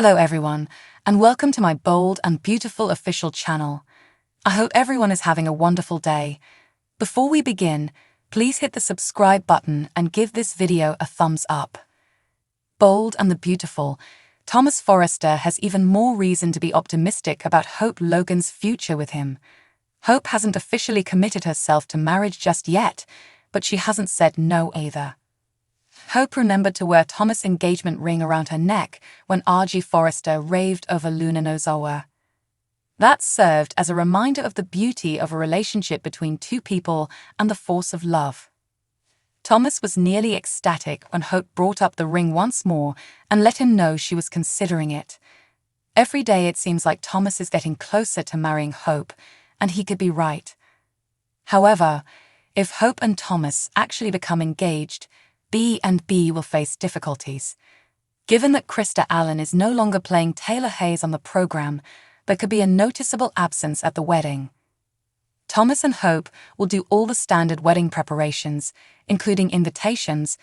Hello everyone, and welcome to my bold and beautiful official channel. I hope everyone is having a wonderful day. Before we begin, please hit the subscribe button and give this video a thumbs up. Bold and the beautiful, Thomas Forrester has even more reason to be optimistic about Hope Logan's future with him. Hope hasn't officially committed herself to marriage just yet, but she hasn't said no either. Hope remembered to wear Thomas' engagement ring around her neck when R.G. Forrester raved over Luna Nozowa. That served as a reminder of the beauty of a relationship between two people and the force of love. Thomas was nearly ecstatic when Hope brought up the ring once more and let him know she was considering it. Every day it seems like Thomas is getting closer to marrying Hope, and he could be right. However, if Hope and Thomas actually become engaged, B&B will face difficulties. Given that Krista Allen is no longer playing Taylor Hayes on the program, there could be a noticeable absence at the wedding. Thomas and Hope will do all the standard wedding preparations, including invitations,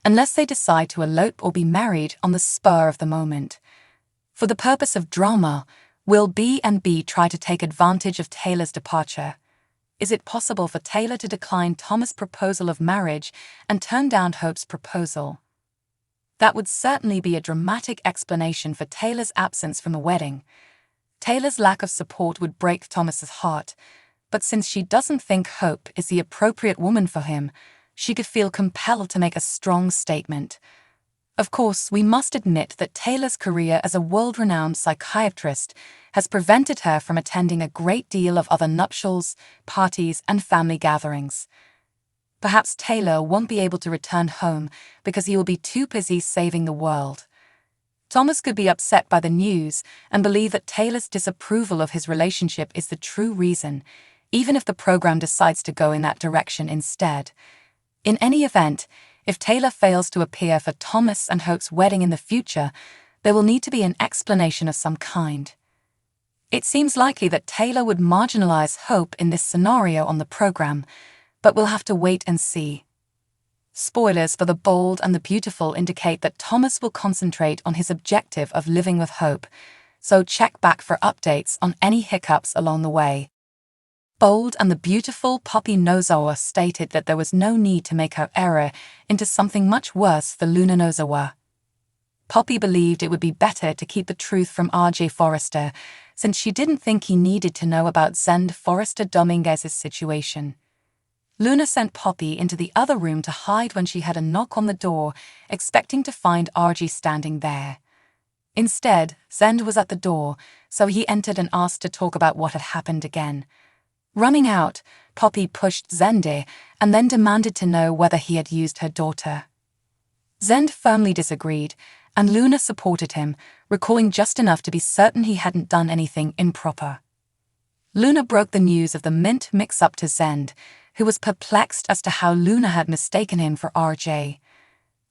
unless they decide to elope or be married on the spur of the moment. For the purpose of drama, will B&B try to take advantage of Taylor's departure? Is it possible for Taylor to decline Thomas' proposal of marriage and turn down Hope's proposal? That would certainly be a dramatic explanation for Taylor's absence from the wedding. Taylor's lack of support would break Thomas's heart, but since she doesn't think Hope is the appropriate woman for him, she could feel compelled to make a strong statement. Of course, we must admit that Taylor's career as a world-renowned psychiatrist has prevented her from attending a great deal of other nuptials, parties, and family gatherings. Perhaps Taylor won't be able to return home because he will be too busy saving the world. Thomas could be upset by the news and believe that Taylor's disapproval of his relationship is the true reason, even if the program decides to go in that direction instead. In any event, if Taylor fails to appear for Thomas and Hope's wedding in the future, there will need to be an explanation of some kind. It seems likely that Taylor would marginalize Hope in this scenario on the program, but we'll have to wait and see. Spoilers for The Bold and the Beautiful indicate that Thomas will concentrate on his objective of living with Hope, so check back for updates on any hiccups along the way. Bold and the Beautiful Poppy Nozowa stated that there was no need to make her error into something much worse for Luna Nozowa. Poppy believed it would be better to keep the truth from R.J. Forrester, since she didn't think he needed to know about Zend Forrester Dominguez's situation. Luna sent Poppy into the other room to hide when she had a knock on the door, expecting to find R.G. standing there. Instead, Zend was at the door, so he entered and asked to talk about what had happened again. Running out, Poppy pushed Zende and then demanded to know whether he had used her daughter. Zend firmly disagreed, and Luna supported him, recalling just enough to be certain he hadn't done anything improper. Luna broke the news of the mint mix-up to Zend, who was perplexed as to how Luna had mistaken him for RJ.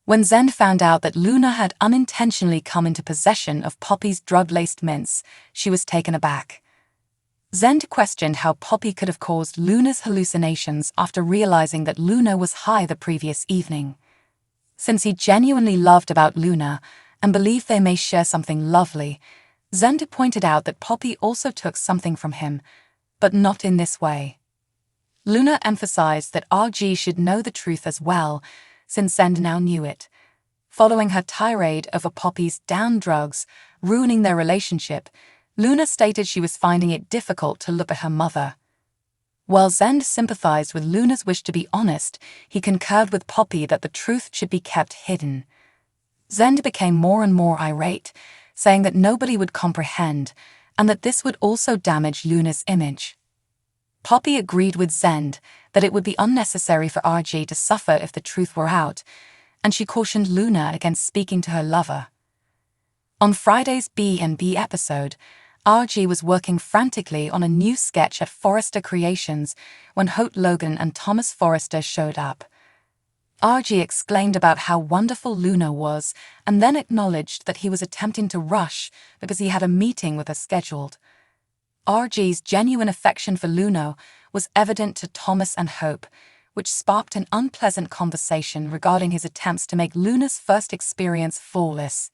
When Zend found out that Luna had unintentionally come into possession of Poppy's drug-laced mints, she was taken aback. Zend questioned how Poppy could have caused Luna's hallucinations after realizing that Luna was high the previous evening. Since he genuinely loved about Luna and believed they may share something lovely, Zend pointed out that Poppy also took something from him, but not in this way. Luna emphasized that RG should know the truth as well, since Zend now knew it. Following her tirade over Poppy's down drugs, ruining their relationship, Luna stated she was finding it difficult to look at her mother. While Zend sympathized with Luna's wish to be honest, he concurred with Poppy that the truth should be kept hidden. Zend became more and more irate, saying that nobody would comprehend, and that this would also damage Luna's image. Poppy agreed with Zend that it would be unnecessary for RG to suffer if the truth were out, and she cautioned Luna against speaking to her lover. On Friday's B&B episode, RG was working frantically on a new sketch at Forrester Creations when Hope Logan and Thomas Forrester showed up. RG exclaimed about how wonderful Luna was and then acknowledged that he was attempting to rush because he had a meeting with her scheduled. RG's genuine affection for Luna was evident to Thomas and Hope, which sparked an unpleasant conversation regarding his attempts to make Luna's first experience flawless.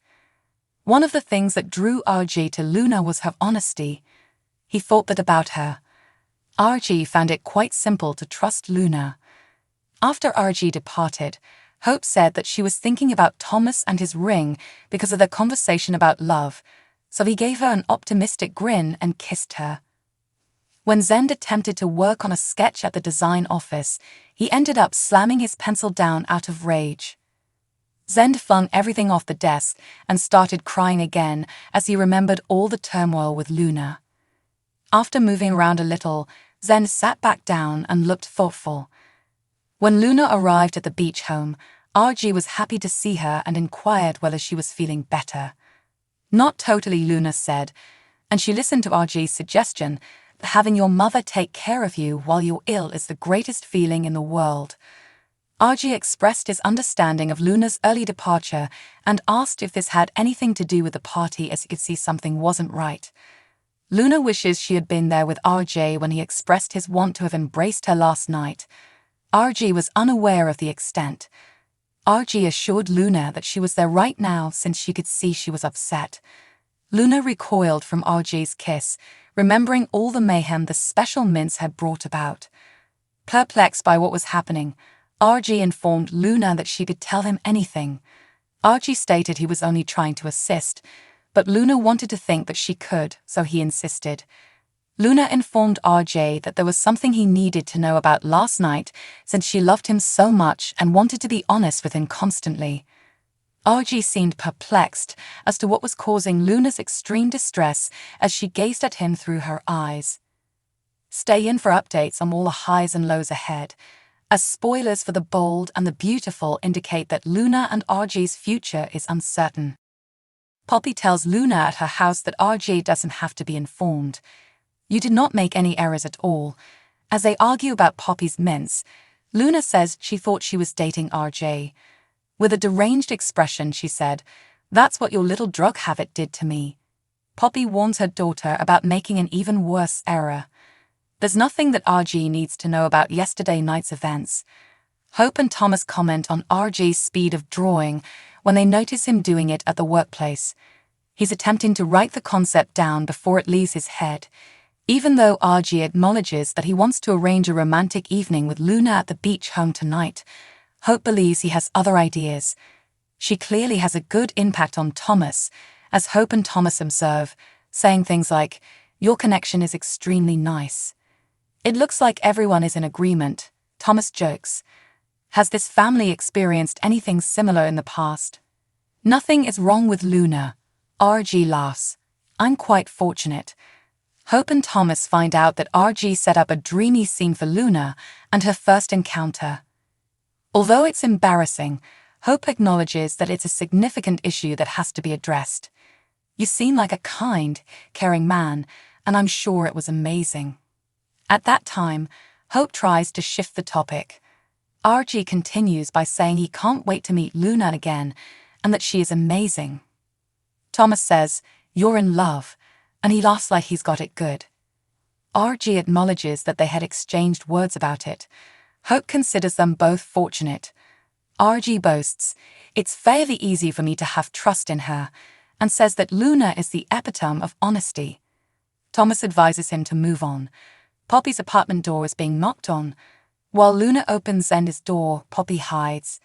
One of the things that drew RG to Luna was her honesty. He thought that about her. RG found it quite simple to trust Luna. After RG departed, Hope said that she was thinking about Thomas and his ring because of their conversation about love, so he gave her an optimistic grin and kissed her. When Zend attempted to work on a sketch at the design office, he ended up slamming his pencil down out of rage. Zend flung everything off the desk and started crying again as he remembered all the turmoil with Luna. After moving around a little, Zend sat back down and looked thoughtful. When Luna arrived at the beach home, RG was happy to see her and inquired whether she was feeling better. Not totally, Luna said, and she listened to RG's suggestion that having your mother take care of you while you're ill is the greatest feeling in the world. RG expressed his understanding of Luna's early departure and asked if this had anything to do with the party, as he could see something wasn't right. Luna wishes she had been there with RJ when he expressed his want to have embraced her last night. RG was unaware of the extent. RG assured Luna that she was there right now since she could see she was upset. Luna recoiled from RG's kiss, remembering all the mayhem the special mints had brought about. Perplexed by what was happening, RG informed Luna that she could tell him anything. RG stated he was only trying to assist, but Luna wanted to think that she could, so he insisted. Luna informed RJ that there was something he needed to know about last night since she loved him so much and wanted to be honest with him constantly. RG seemed perplexed as to what was causing Luna's extreme distress as she gazed at him through her eyes. Stay in for updates on all the highs and lows ahead, as spoilers for the bold and the beautiful indicate that Luna and RG's future is uncertain. Poppy tells Luna at her house that RG doesn't have to be informed. You did not make any errors at all. As they argue about Poppy's mints, Luna says she thought she was dating RJ. With a deranged expression, she said, "That's what your little drug habit did to me." Poppy warns her daughter about making an even worse error. There's nothing that RG needs to know about yesterday night's events. Hope and Thomas comment on RG's speed of drawing when they notice him doing it at the workplace. He's attempting to write the concept down before it leaves his head. Even though RG acknowledges that he wants to arrange a romantic evening with Luna at the beach home tonight, Hope believes he has other ideas. She clearly has a good impact on Thomas, as Hope and Thomas observe, saying things like, "Your connection is extremely nice." It looks like everyone is in agreement, Thomas jokes. Has this family experienced anything similar in the past? Nothing is wrong with Luna. RG laughs. I'm quite fortunate. Hope and Thomas find out that RG set up a dreamy scene for Luna and her first encounter. Although it's embarrassing, Hope acknowledges that it's a significant issue that has to be addressed. You seem like a kind, caring man, and I'm sure it was amazing. At that time, Hope tries to shift the topic. RG continues by saying he can't wait to meet Luna again and that she is amazing. Thomas says, "You're in love," and he laughs like he's got it good. RG acknowledges that they had exchanged words about it. Hope considers them both fortunate. RG boasts, "It's fairly easy for me to have trust in her," and says that Luna is the epitome of honesty. Thomas advises him to move on. Poppy's apartment door is being knocked on. While Luna opens Zenda's door, Poppy hides.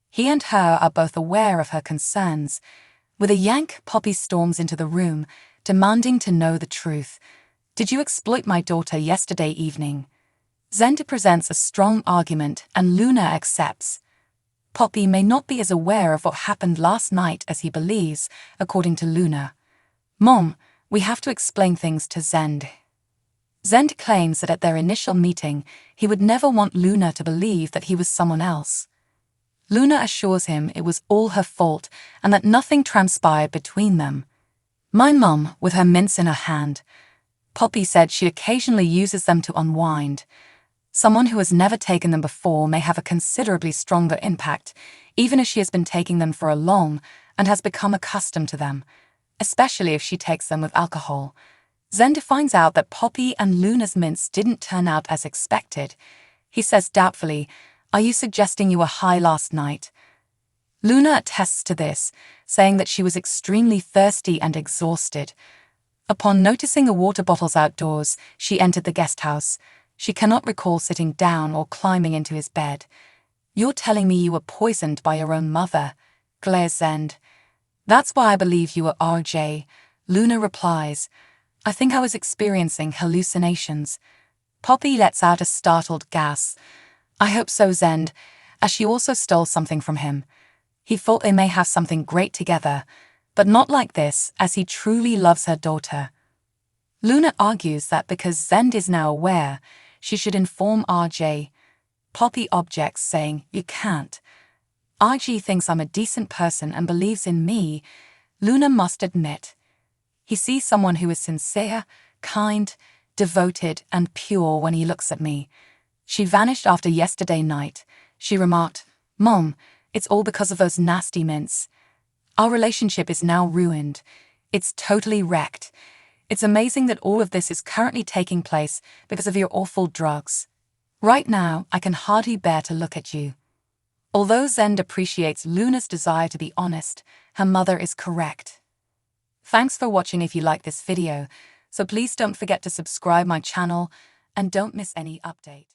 He and her are both aware of her concerns. With a yank, Poppy storms into the room, demanding to know the truth. "Did you exploit my daughter yesterday evening?" Zenda presents a strong argument and Luna accepts. Poppy may not be as aware of what happened last night as he believes, according to Luna. "Mom, we have to explain things to Zend." Zend claims that at their initial meeting, he would never want Luna to believe that he was someone else. Luna assures him it was all her fault and that nothing transpired between them. "My mum, with her mints in her hand." Poppy said she occasionally uses them to unwind. Someone who has never taken them before may have a considerably stronger impact, even if she has been taking them for a long and has become accustomed to them, especially if she takes them with alcohol. Zenda finds out that Poppy and Luna's mints didn't turn out as expected. He says doubtfully, "Are you suggesting you were high last night?" Luna attests to this, saying that she was extremely thirsty and exhausted. Upon noticing the water bottles outdoors, she entered the guest house. She cannot recall sitting down or climbing into his bed. "You're telling me you were poisoned by your own mother," glares Zend. "That's why I believe you were RJ." Luna replies, "I think I was experiencing hallucinations." Poppy lets out a startled gasp. "I hope so, Zend, as she also stole something from him. He thought they may have something great together, but not like this, as he truly loves her daughter." Luna argues that because Zend is now aware, she should inform RJ. Poppy objects, saying, "You can't. RJ thinks I'm a decent person and believes in me." Luna must admit, he sees someone who is sincere, kind, devoted, and pure when he looks at me. "She vanished after yesterday night." She remarked, "Mom, it's all because of those nasty mints. Our relationship is now ruined. It's totally wrecked. It's amazing that all of this is currently taking place because of your awful drugs. Right now, I can hardly bear to look at you." Although Zend appreciates Luna's desire to be honest, her mother is correct. Thanks for watching. If you like this video, so please don't forget to subscribe my channel and don't miss any update.